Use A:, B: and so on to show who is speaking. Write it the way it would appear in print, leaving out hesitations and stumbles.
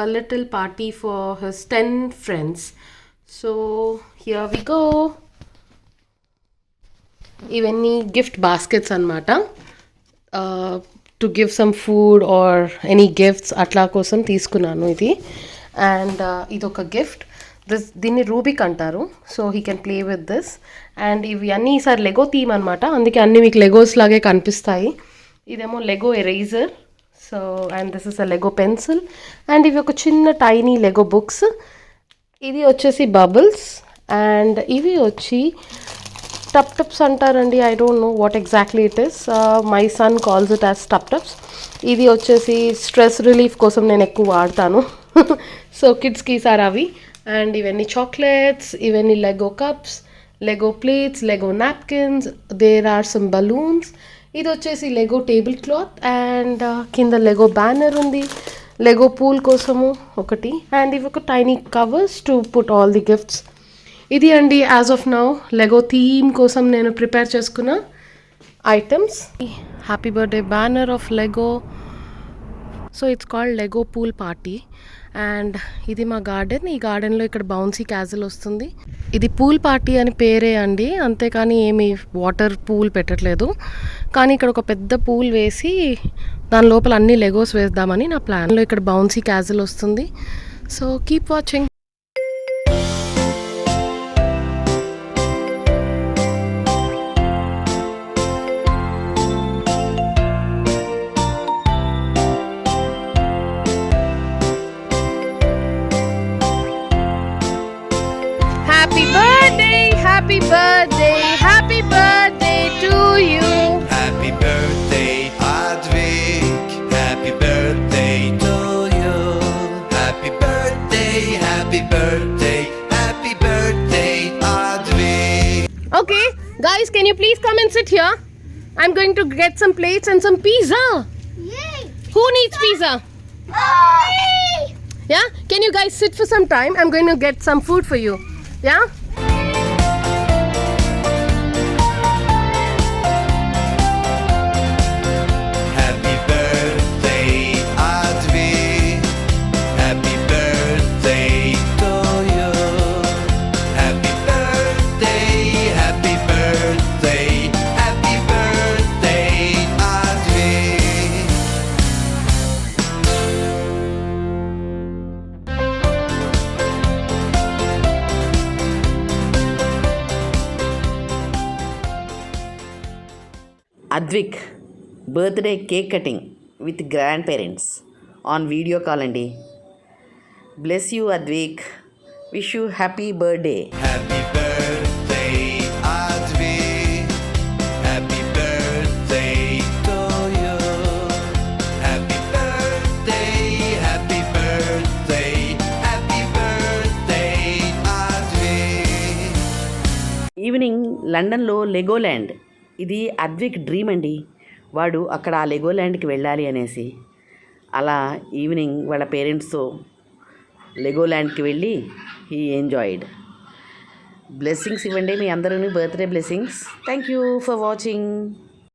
A: a little party for his 10 friends. So here we go. ఇవన్నీ gift baskets అనమాట. To give some food or any gifts అట్లా కోసం తీసుకున్నాను ఇది. And ఇదొక గిఫ్ట్. దీన్ని రూబిక్ అంటారు. So he can play with this. And ఇవి అన్నీ ఈసారి లెగో థీమ్ అనమాట, అందుకే అన్నీ మీకు లెగోస్ లాగే కనిపిస్తాయి. ఇదేమో Lego eraser. So and this is a Lego pencil. And ఇవి ఒక చిన్న టైనీ లెగో బుక్స్. ఇది వచ్చేసి బబుల్స్. అండ్ ఇవి వచ్చి టప్ టప్స్ అంటారండి. I don't know what exactly it is. My son calls it as టప్ టప్స్. ఇది వచ్చేసి స్ట్రెస్ రిలీఫ్ కోసం నేను ఎక్కువ వాడతాను. సో కిడ్స్కి ఈసారి అవి. అండ్ ఇవన్నీ చాక్లెట్స్, ఇవన్నీ Lego cups, Lego plates, Lego napkins, there are some balloons. ఇది వచ్చేసి లెగో టేబుల్ క్లాత్. అండ్ కింద లెగో బ్యానర్ ఉంది, లెగో పూల్ కోసము ఒకటి. అండ్ ఇవి ఒక tiny covers to put all the gifts. ఇది అండి as of now Lego theme కోసం నేను ప్రిపేర్ చేసుకున్న items. Happy birthday banner of Lego. So it's called Lego pool party. And ఇది మా గార్డెన్. ఈ గార్డెన్లో ఇక్కడ బౌన్సీ క్యాజిల్ వస్తుంది. ఇది పూల్ పార్టీ అని పేరే అండి, అంతేకాని ఏమి వాటర్ పూల్ పెట్టట్లేదు. కానీ ఇక్కడ ఒక పెద్ద పూల్ వేసి దాని లోపల అన్ని లెగోస్ వేద్దామని నా ప్లాన్లో. ఇక్కడ బౌన్సీ క్యాజిల్ వస్తుంది. So keep watching. Happy birthday, happy birthday, happy birthday to you.
B: Happy birthday, Advik. Happy birthday to you. Happy birthday, happy birthday, happy birthday, Advik.
A: Okay, guys, can you please come and sit here? I'm going to get some plates and some pizza.
C: Yay!
A: Who needs pizza?
C: Yay!
A: Yeah? Can you guys sit for some time? I'm going to get some food for you. Yeah?
B: Happy birthday, Advik. Happy birthday to you. Happy birthday, happy birthday, happy birthday, Advik.
D: Advik birthday cake cutting with grandparents on video call అండి. Bless you Advik, wish you happy birthday.
B: Happy birthday, Advik. Happy birthday to you. Happy birthday, happy birthday, happy birthday, Advik.
D: Evening లండన్లో లెగోల్యాండ్. ఇది Advik dream అండి. వాడు అక్కడ ఆ లెగోల్యాండ్కి వెళ్ళాలి అనేసి అలా ఈవినింగ్ వాళ్ళ పేరెంట్స్తో లెగోల్యాండ్కి వెళ్ళి హీ ఎంజాయిడ్. బ్లెస్సింగ్స్ ఇవ్వండి మీ అందరూ, birthday blessings. Thank you for watching.